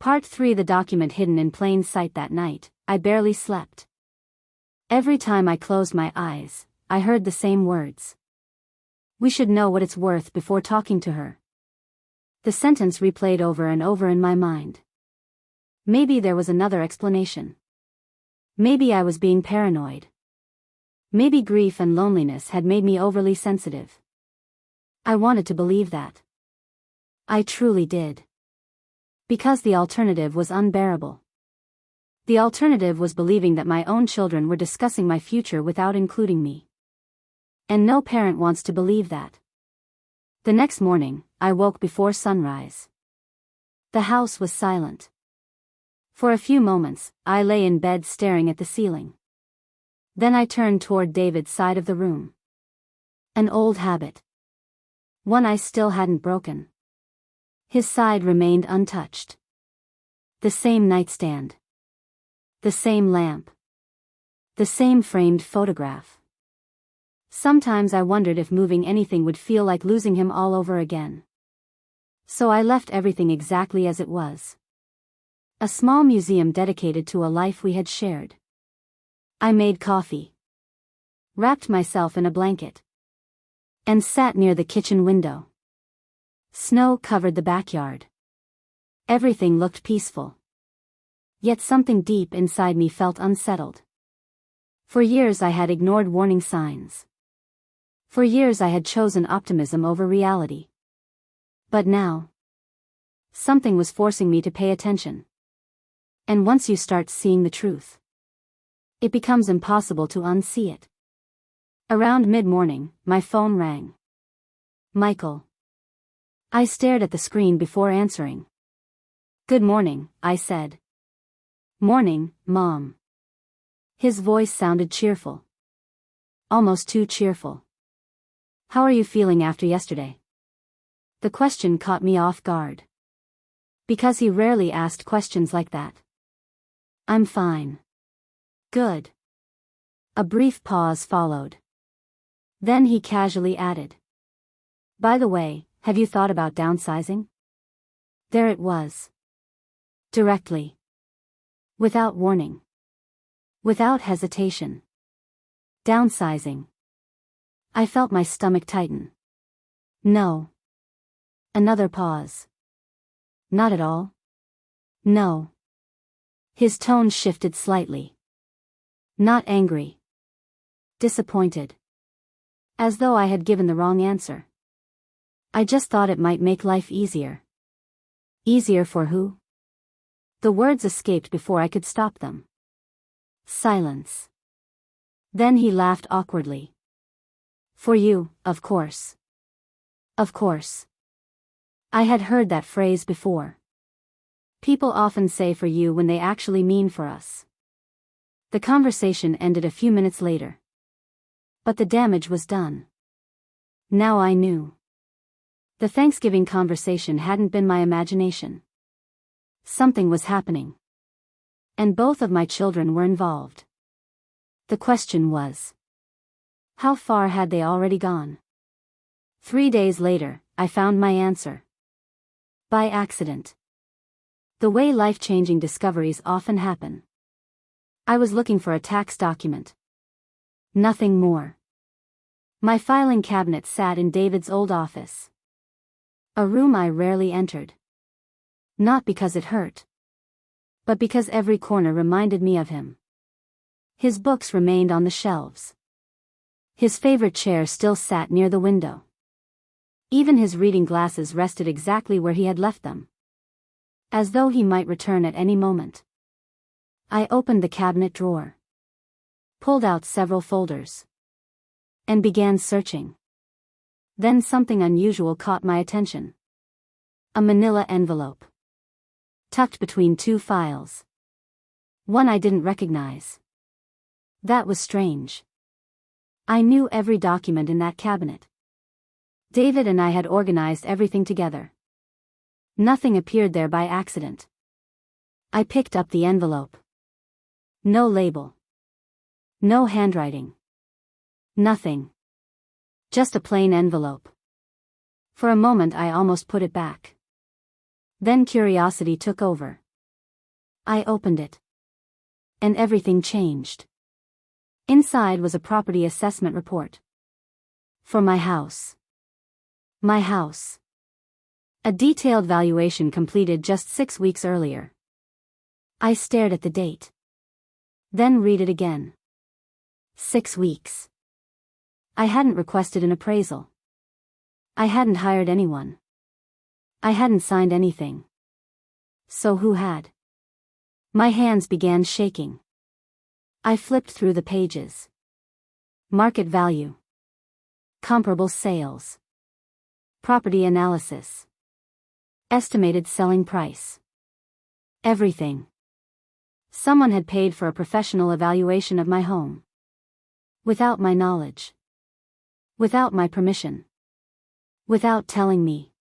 Part 3. The document hidden in plain sight. That night, I barely slept. Every time I closed my eyes, I heard the same words. We should know what it's worth before talking to her. The sentence replayed over and over in my mind. Maybe there was another explanation. Maybe I was being paranoid. Maybe grief and loneliness had made me overly sensitive. I wanted to believe that. I truly did. Because the alternative was unbearable. The alternative was believing that my own children were discussing my future without including me. And no parent wants to believe that. The next morning, I woke before sunrise. The house was silent. For a few moments, I lay in bed staring at the ceiling. Then I turned toward David's side of the room. An old habit. One I still hadn't broken. His side remained untouched. The same nightstand. The same lamp. The same framed photograph. Sometimes I wondered if moving anything would feel like losing him all over again. So I left everything exactly as it was. A small museum dedicated to a life we had shared. I made coffee. Wrapped myself in a blanket. And sat near the kitchen window. Snow covered the backyard. Everything looked peaceful. Yet something deep inside me felt unsettled. For years I had ignored warning signs. For years I had chosen optimism over reality. But now, something was forcing me to pay attention. And once you start seeing the truth, it becomes impossible to unsee it. Around mid-morning, my phone rang. Michael. I stared at the screen before answering. Good morning, I said. Morning, Mom. His voice sounded cheerful. Almost too cheerful. How are you feeling after yesterday? The question caught me off guard. Because he rarely asked questions like that. I'm fine. Good. A brief pause followed. Then he casually added. By the way, have you thought about downsizing? There it was. Directly. Without warning. Without hesitation. Downsizing. I felt my stomach tighten. No. Another pause. Not at all? No. His tone shifted slightly. Not angry. Disappointed. As though I had given the wrong answer. I just thought it might make life easier. Easier for who? The words escaped before I could stop them. Silence. Then he laughed awkwardly. For you, of course. Of course. I had heard that phrase before. People often say for you when they actually mean for us. The conversation ended a few minutes later. But the damage was done. Now I knew. The Thanksgiving conversation hadn't been my imagination. Something was happening. And both of my children were involved. The question was, how far had they already gone? 3 days later, I found my answer. By accident. The way life-changing discoveries often happen. I was looking for a tax document. Nothing more. My filing cabinet sat in David's old office. A room I rarely entered. Not because it hurt. But because every corner reminded me of him. His books remained on the shelves. His favorite chair still sat near the window. Even his reading glasses rested exactly where he had left them. As though he might return at any moment. I opened the cabinet drawer. Pulled out several folders. And began searching. Then something unusual caught my attention. A manila envelope. Tucked between 2 files. One I didn't recognize. That was strange. I knew every document in that cabinet. David and I had organized everything together. Nothing appeared there by accident. I picked up the envelope. No label. No handwriting. Nothing. Just a plain envelope. For a moment I almost put it back. Then curiosity took over. I opened it. And everything changed. Inside was a property assessment report. For my house. My house. A detailed valuation completed just 6 weeks earlier. I stared at the date. Then read it again. 6 weeks. I hadn't requested an appraisal. I hadn't hired anyone. I hadn't signed anything. So who had? My hands began shaking. I flipped through the pages. Market value. Comparable sales. Property analysis. Estimated selling price. Everything. Someone had paid for a professional evaluation of my home. Without my knowledge. Without my permission. Without telling me.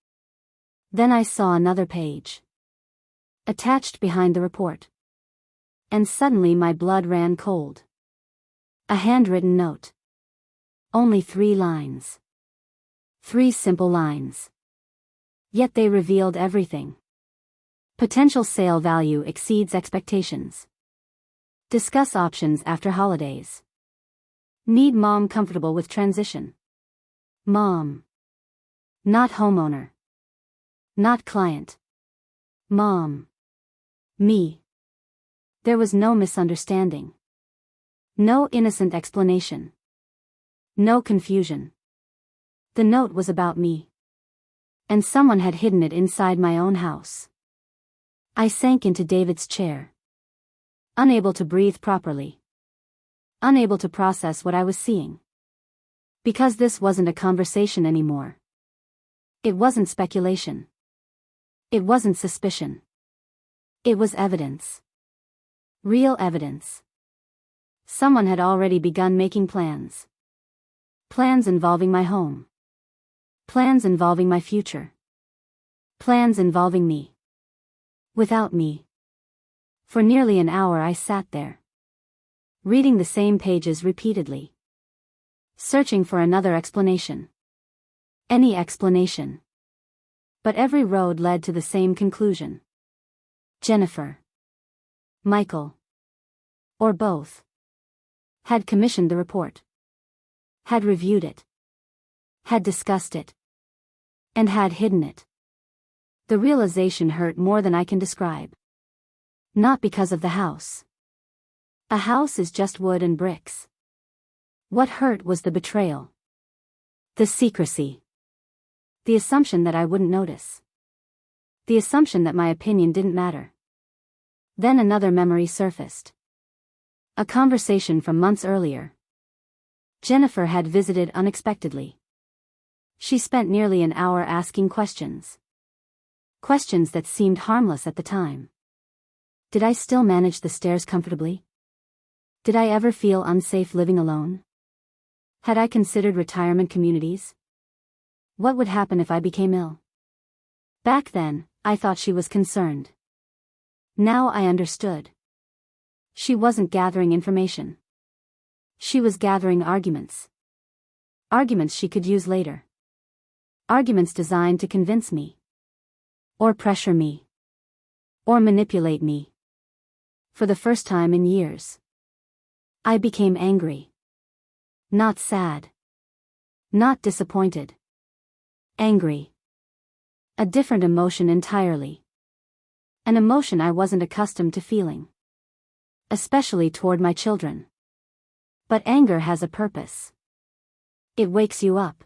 Then I saw another page. Attached behind the report. And suddenly my blood ran cold. A handwritten note. Only 3 lines. 3 simple lines. Yet they revealed everything. Potential sale value exceeds expectations. Discuss options after holidays. Need mom comfortable with transition. Mom. Not homeowner. Not client. Mom. Me. There was no misunderstanding. No innocent explanation. No confusion. The note was about me. And someone had hidden it inside my own house. I sank into David's chair. Unable to breathe properly. Unable to process what I was seeing. Because this wasn't a conversation anymore. It wasn't speculation. It wasn't suspicion. It was evidence. Real evidence. Someone had already begun making plans. Plans involving my home. Plans involving my future. Plans involving me. Without me. For nearly an hour I sat there. Reading the same pages repeatedly. Searching for another explanation. Any explanation. But every road led to the same conclusion. Jennifer. Michael. Or both. Had commissioned the report. Had reviewed it. Had discussed it. And had hidden it. The realization hurt more than I can describe. Not because of the house. A house is just wood and bricks. What hurt was the betrayal. The secrecy. The assumption that I wouldn't notice. The assumption that my opinion didn't matter. Then another memory surfaced. A conversation from months earlier. Jennifer had visited unexpectedly. She spent nearly an hour asking questions. Questions that seemed harmless at the time. Did I still manage the stairs comfortably? Did I ever feel unsafe living alone? Had I considered retirement communities? What would happen if I became ill? Back then, I thought she was concerned. Now I understood. She wasn't gathering information. She was gathering arguments. Arguments she could use later. Arguments designed to convince me. Or pressure me. Or manipulate me. For the first time in years. I became angry. Not sad. Not disappointed. Angry. A different emotion entirely. An emotion I wasn't accustomed to feeling. Especially toward my children. But anger has a purpose. It wakes you up.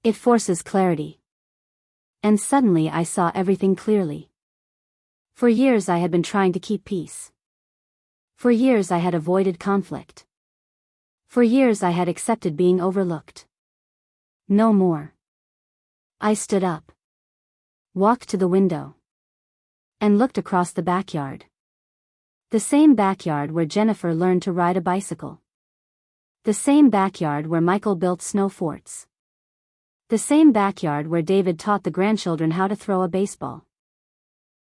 It forces clarity. And suddenly I saw everything clearly. For years I had been trying to keep peace. For years I had avoided conflict. For years I had accepted being overlooked. No more. I stood up. Walked to the window. And looked across the backyard. The same backyard where Jennifer learned to ride a bicycle. The same backyard where Michael built snow forts. The same backyard where David taught the grandchildren how to throw a baseball.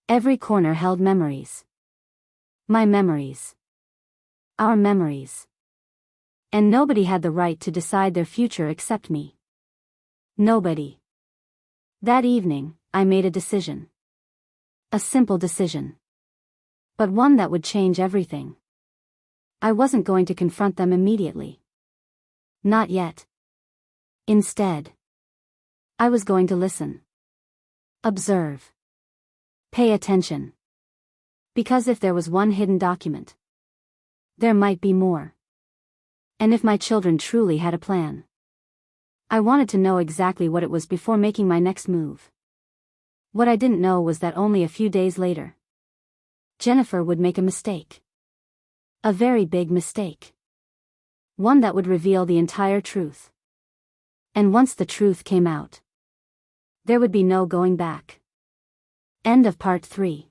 Every corner held memories. My memories. Our memories. And nobody had the right to decide their future except me. Nobody. That evening, I made a decision. A simple decision. But one that would change everything. I wasn't going to confront them immediately. Not yet. Instead, I was going to listen. Observe. Pay attention. Because if there was one hidden document, there might be more. And if my children truly had a plan, I wanted to know exactly what it was before making my next move. What I didn't know was that only a few days later, Jennifer would make a mistake. A very big mistake. One that would reveal the entire truth. And once the truth came out, there would be no going back. End of part 3.